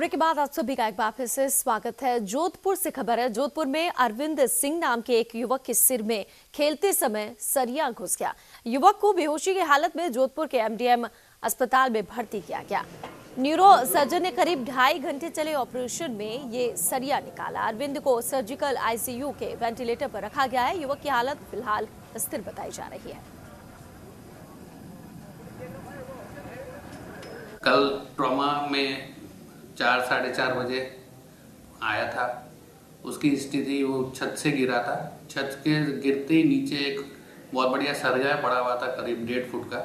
Break के बाद आप सभी का एक बार फिर से स्वागत है। जोधपुर से खबर है। जोधपुर में अरविंद सिंह नाम के एक युवक के सिर में खेलते समय सरिया घुस गया। युवक को बेहोशी की हालत में जोधपुर के एमडीएम अस्पताल में भर्ती किया गया। न्यूरो सर्जन ने करीब 2.5 घंटे चले ऑपरेशन में ये सरिया निकाला। अरविंद को सर्जिकल आईसीयू के वेंटिलेटर पर रखा गया है। युवक की हालत फिलहाल स्थिर बताई जा रही है। कल ट्रॉमा में 4-4:30 बजे आया था। उसकी स्थिति, वो छत से गिरा था। छत के गिरते ही नीचे एक बहुत बढ़िया सरिया पड़ा हुआ था, करीब 1.5 फुट का।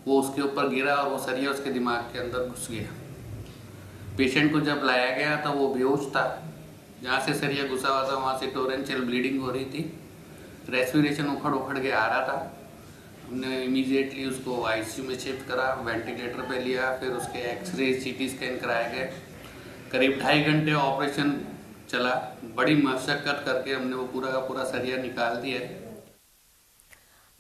वो उसके ऊपर गिरा और वो सरिया उसके दिमाग के अंदर घुस गया। पेशेंट को जब लाया गया तो वो बेहोश था। जहाँ से सरिया घुसा हुआ था वहाँ से टोरेंशियल ब्लीडिंग हो रही थी। रेस्पिरेशन उखड़ के आ रहा था। हमने इमीडिएटली उसको आईसीयू में शिफ्ट करा, वेंटिलेटर पे लिया, फिर उसके एक्सरे सीटी स्कैन कराए गए। करीब 2.5 घंटे ऑपरेशन चला। बड़ी मशक्कत करके हमने वो पूरा का पूरा सरिया निकाल दिया है।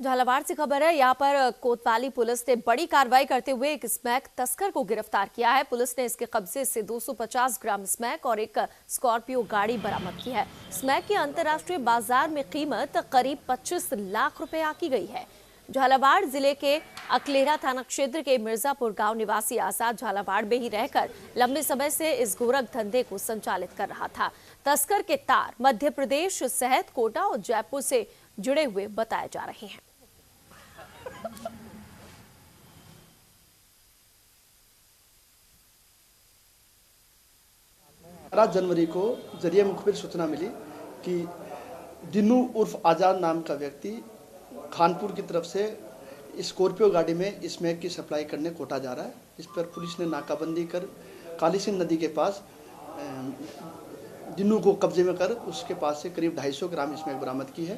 झालावाड़ से खबर है। यहाँ पर कोतवाली पुलिस ने बड़ी कार्रवाई करते हुए एक स्मैक तस्कर को गिरफ्तार किया है। पुलिस ने इसके कब्जे से 250 ग्राम स्मैक और एक स्कॉर्पियो गाड़ी बरामद की है। स्मैक की अंतर्राष्ट्रीय बाजार में कीमत करीब 25 लाख रुपए आकी गई है। झालावाड़ जिले के अकलेरा थाना क्षेत्र के मिर्जापुर गांव निवासी आजाद झालावाड़ में ही रहकर लंबे समय से इस गोरख धंधे को संचालित कर रहा था। तस्कर के तार मध्य प्रदेश सहित कोटा और जयपुर से जुड़े हुए बताए जा रहे हैं। 12 जनवरी को जरिए मुखबिर सूचना मिली कि दिनू उर्फ आजाद नाम का व्यक्ति खानपुर की तरफ से स्कॉर्पियो गाड़ी में स्मैक की सप्लाई करने कोटा जा रहा है। इस पर पुलिस ने नाकाबंदी कर काली सिंह नदी के पास दिनू को कब्जे में कर उसके पास से करीब 250 ग्राम स्मैक बरामद की है।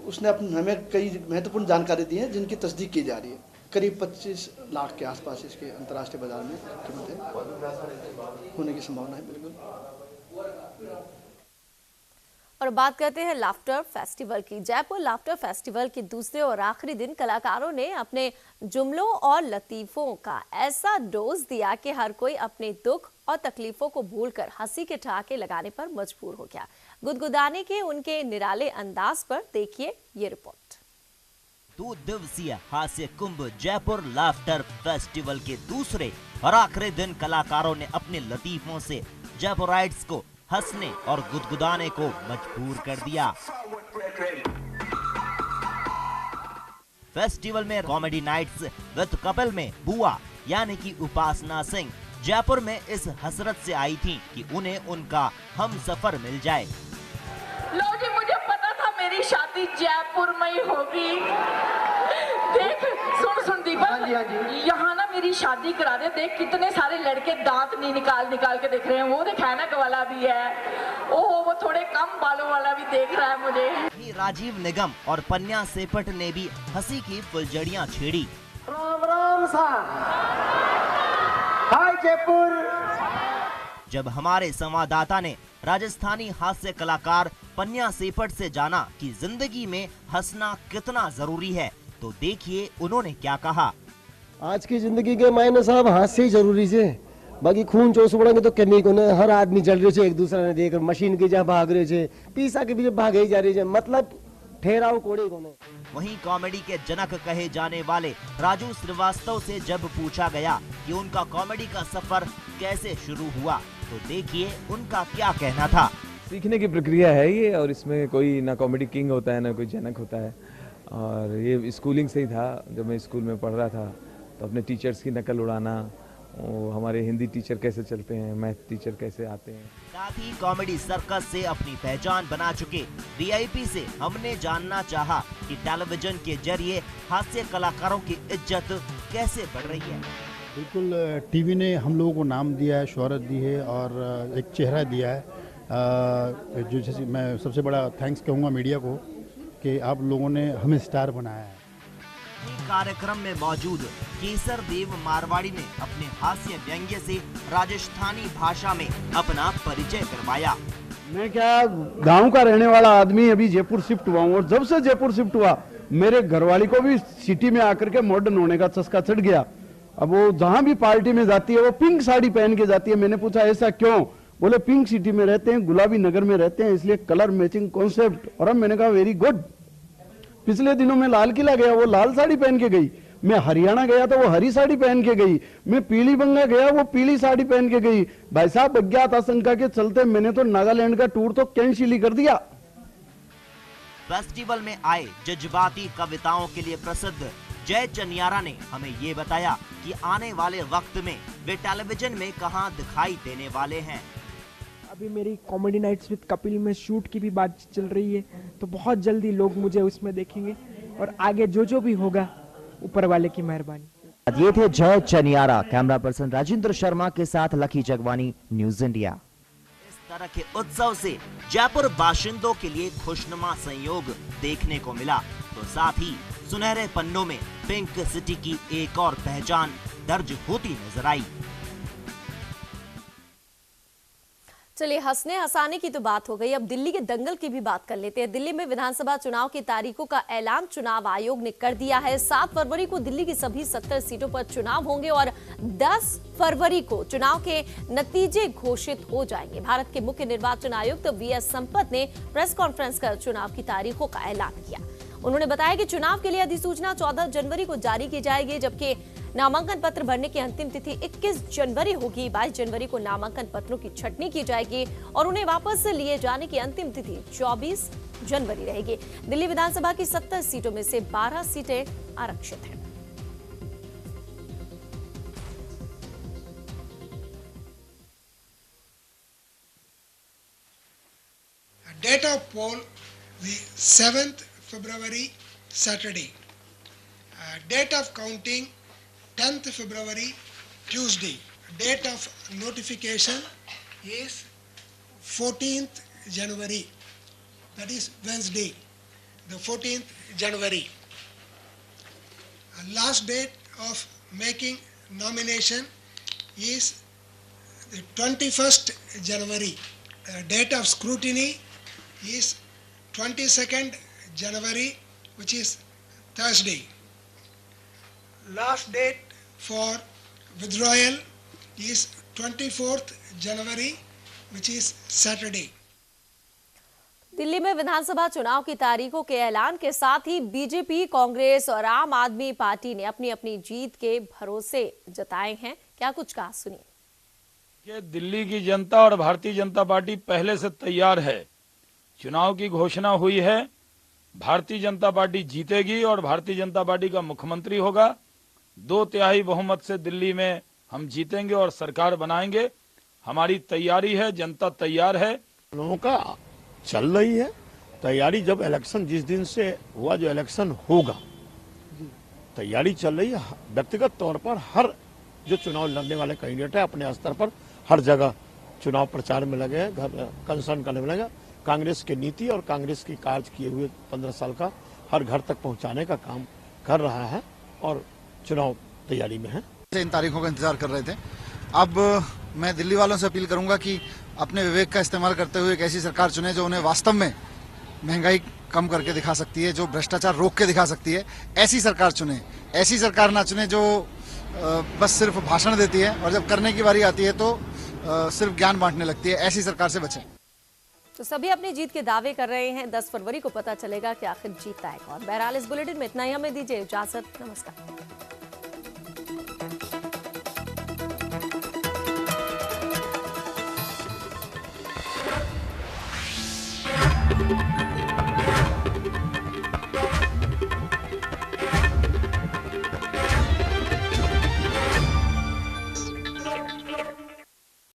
उसने हमें कई महत्वपूर्ण जानकारी दी है जिनकी तस्दीक की जा रही है। करीब 25 लाख के आसपास इसके अंतर्राष्ट्रीय बाजार में कीमत है, होने की संभावना है बिल्कुल। और बात करते हैं लाफ्टर फेस्टिवल की। जयपुर लाफ्टर फेस्टिवल के दूसरे और आखिरी दिन कलाकारों ने अपने जुमलों और लतीफों का ऐसा डोज दिया कि हर कोई अपने दुख और तकलीफों को भूलकर हंसी के ठहाके लगाने पर मजबूर हो गया। गुदगुदाने के उनके निराले अंदाज पर देखिए ये रिपोर्ट। 2 दिवसीय हास्य कुंभ जयपुर लाफ्टर फेस्टिवल के दूसरे और आखिरी दिन कलाकारों ने अपने लतीफों से जयपुराइट्स को हंसने और गुदगुदाने को मजबूर कर दिया। फेस्टिवल में कॉमेडी नाइट्स विद कपल में बुआ यानी कि उपासना सिंह जयपुर में इस हसरत से आई थी कि उन्हें उनका हम सफर मिल जाए। लो जी, मुझे पता था मेरी शादी जयपुर में ही होगी। देख सुन दीपक, यहाँ ना मेरी शादी करा दे। देख कितने सारे लड़के दांत नहीं निकाल के देख रहे हैं। वो देख हैनक वाला भी है, ओहो वो थोड़े कम बालों वाला भी देख रहा है मुझे। राजीव निगम और पन्या सेपट ने भी हंसी की फुलझड़ियां छेड़ी। राम राम सा, हाय जयपुर। जब हमारे संवाददाता ने राजस्थानी हास्य कलाकार पन्या सेपट से जाना कि जिंदगी में हंसना कितना जरूरी है, तो देखिए उन्होंने क्या कहा। आज की जिंदगी के मायने साहब हास्य ही जरूरी है। बाकी खून चोस बढ़ेंगे तो कहीं को ने हर आदमी जल रहे छे, एक दूसरे ने देख मशीन की जहाँ भाग रहे छे, पीसा के पीछे भागे जा रहे छे, मतलब ठहराव कोड़े को ने। वहीं कॉमेडी के जनक कहे जाने वाले राजू श्रीवास्तव से जब पूछा गया कि उनका कॉमेडी का सफर कैसे शुरू हुआ, तो देखिए उनका क्या कहना था। सीखने की प्रक्रिया है ये, और इसमें कोई ना कॉमेडी किंग होता है ना कोई जनक होता है। और ये स्कूलिंग से ही था। जब मैं स्कूल में पढ़ रहा था तो अपने टीचर्स की नकल उड़ाना, हमारे हिंदी टीचर कैसे चलते हैं, मैथ टीचर कैसे आते हैं। साथ ही कॉमेडी सर्कस से अपनी पहचान बना चुके वीआईपी से हमने जानना चाहा कि टेलीविजन के जरिए हास्य कलाकारों की इज्जत कैसे बढ़ रही है। बिल्कुल, टीवी ने हम लोगों को नाम दिया है, शोहरत दी है और एक चेहरा दिया है। जो जैसे मैं सबसे बड़ा थैंक्स कहूँगा मीडिया को कि आप लोगों ने हमें स्टार बनाया है। कार्यक्रम में मौजूद केसर देव मारवाड़ी ने अपने हास्य व्यंग्य से राजस्थानी भाषा में अपना परिचय करवाया। मैं क्या गांव का रहने वाला आदमी अभी जयपुर शिफ्ट हुआ हूँ, और जब से जयपुर शिफ्ट हुआ मेरे घरवाली को भी सिटी में आकर के मॉडर्न होने का चस्का चढ़ गया। अब वो जहां भी पार्टी में जाती है वो पिंक साड़ी पहन के जाती है। मैंने पूछा ऐसा क्यों? बोले पिंक सिटी में रहते हैं, गुलाबी नगर में रहते हैं, इसलिए कलर मैचिंग कॉन्सेप्ट। और अब मैंने कहा वेरी गुड। पिछले दिनों में लाल किला गया, वो लाल साड़ी पहन के गई। मैं हरियाणा गया तो वो हरी साड़ी पहन के गई। मैं पीली बंगा गया, वो पीली साड़ी पहन के गई। भाई साहब, अज्ञात आशंका के चलते मैंने तो नागालैंड का टूर तो कैंसिल ही कर दिया। फेस्टिवल में आए जज्बाती कविताओं के लिए प्रसिद्ध जय चनियारा ने हमें ये बताया कि आने वाले वक्त में वे टेलीविजन में कहां दिखाई देने वाले हैं। अभी मेरी कॉमेडी नाइट्स विद कपिल में शूट की भी बात चल रही है, तो बहुत जल्दी लोग मुझे उसमें देखेंगे और आगे जो भी होगा ऊपर वाले की मेहरबानी। ये थे जय चनियारा। कैमरा पर्सन राजेंद्र शर्मा के साथ लकी जगवानी, न्यूज इंडिया। इस तरह के उत्सव से जयपुर बाशिंदों के लिए खुशनुमा संयोग देखने को मिला, तो साथ ही सुनहरे पन्नों में पिंक सिटी की एक और पहचान दर्ज होती नजर आई। चलिए, हंसने हंसाने की तो बात हो गई, अब दिल्ली के दंगल की भी बात कर लेते हैं। दिल्ली में विधानसभा चुनाव की तारीखों का ऐलान चुनाव आयोग ने कर दिया है। 7 फरवरी को दिल्ली की सभी 70 सीटों पर चुनाव होंगे और 10 फरवरी को चुनाव के नतीजे घोषित हो जाएंगे। भारत के मुख्य निर्वाचन आयुक्त वीएस संपत ने प्रेस कॉन्फ्रेंस कर चुनाव की तारीखों का ऐलान किया। उन्होंने बताया कि चुनाव के लिए अधिसूचना 14 जनवरी को जारी की जाएगी, जबकि नामांकन पत्र भरने की अंतिम तिथि 21 जनवरी होगी। 22 जनवरी को नामांकन पत्रों की छंटनी की जाएगी और उन्हें वापस लिए जाने की अंतिम तिथि 24 जनवरी रहेगी। दिल्ली विधानसभा की 70 सीटों में से 12 सीटें आरक्षित हैं। Date of poll the 7th February Saturday. Date of counting 10th February Tuesday. Date of notification is 14th January. That is Wednesday, the 14th January. Last date of making nomination is the 21st January. Date of scrutiny is 22nd January, which is Thursday. Last date for withdrawal is 24th January, which is Saturday. Delhi में विधानसभा चुनाव की तारीखों के ऐलान के साथ ही BJP, Congress और आम आदमी पार्टी ने अपनी अपनी जीत के भरोसे जताए हैं। क्या कुछ कहा, सुनिए। कि दिल्ली की जनता और भारतीय जनता पार्टी पहले से तैयार है। चुनाव की घोषणा हुई है, भारतीय जनता पार्टी जीतेगी और भारतीय जनता पार्टी का मुख्यमंत्री होगा। 2/3 बहुमत से दिल्ली में हम जीतेंगे और सरकार बनाएंगे। हमारी तैयारी है, जनता तैयार है। लोगों का चल रही है तैयारी। जब इलेक्शन जिस दिन से हुआ, जो इलेक्शन होगा, तैयारी चल रही है। व्यक्तिगत तौर पर हर जो चुनाव लड़ने वाले कैंडिडेट है अपने स्तर पर हर जगह चुनाव प्रचार में लगे हैं, कंसर्न करने में लगे। कांग्रेस की नीति और कांग्रेस की कार्य किए हुए 15 साल का हर घर तक पहुंचाने का काम कर रहा है और चुनाव तैयारी में है। इन तारीखों का इंतजार कर रहे थे। अब मैं दिल्ली वालों से अपील करूंगा कि अपने विवेक का इस्तेमाल करते हुए एक ऐसी सरकार चुने जो उन्हें वास्तव में महंगाई कम करके दिखा सकती है, जो भ्रष्टाचार रोक के दिखा सकती है। ऐसी सरकार चुने, ऐसी सरकार ना चुने जो बस सिर्फ भाषण देती है और जब करने की बारी आती है तो सिर्फ ज्ञान बांटने लगती है। ऐसी सरकार से बचें। तो सभी अपनी जीत के दावे कर रहे हैं। 10 फरवरी को पता चलेगा कि आखिर जीतता है कौन। बहरहाल इस बुलेटिन में इतना ही। हमें दीजिए इजाजत। नमस्कार।